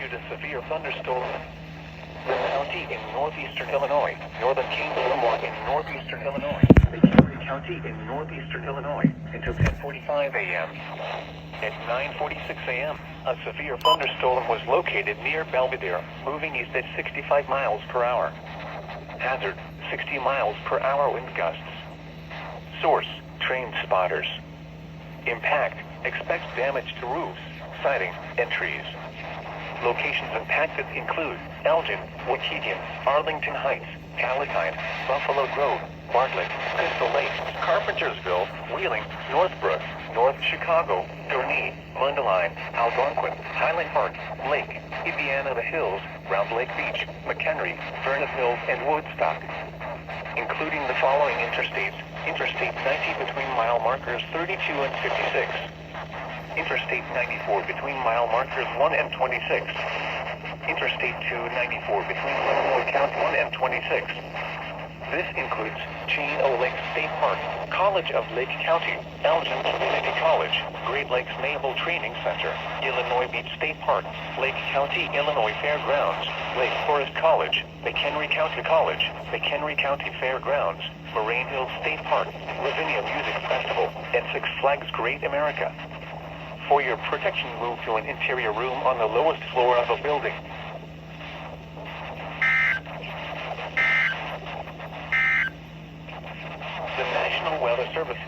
issued a severe thunderstorm in County in northeastern Illinois, Northern Kingdom in northeastern Illinois, McHenry County in northeastern Illinois, until 10:45 a.m. At 9:46 a.m., a severe thunderstorm was located near Belvidere, moving east at 65 miles per hour. Hazard, 60 miles per hour wind gusts. Source, train spotters. Impact, expects damage to roofs, siding, and trees. Locations impacted include Elgin, Waukegan, Arlington Heights, Palatine, Buffalo Grove, Bartlett, Crystal Lake, Carpentersville, Wheeling, Northbrook, North Chicago, Gurnee, Mundelein, Algonquin, Highland Park, Lake, Indiana the Hills, Round Lake Beach, McHenry, Vernon Hills, and Woodstock. Including the following interstates: Interstate 90 between mile markers 32 and 56. Interstate 94 between mile markers 1 and 26. Interstate 294 between Illinois County 1 and 26. This includes Chain O Lake State Park, College of Lake County, Elgin Community College, Great Lakes Naval Training Center, Illinois Beach State Park, Lake County, Illinois Fairgrounds, Lake Forest College, McHenry County College, McHenry County Fairgrounds, Moraine Hills State Park, Ravinia Music Festival, and Six Flags Great America. For your protection, move to an interior room on the lowest floor of a building. The National Weather Service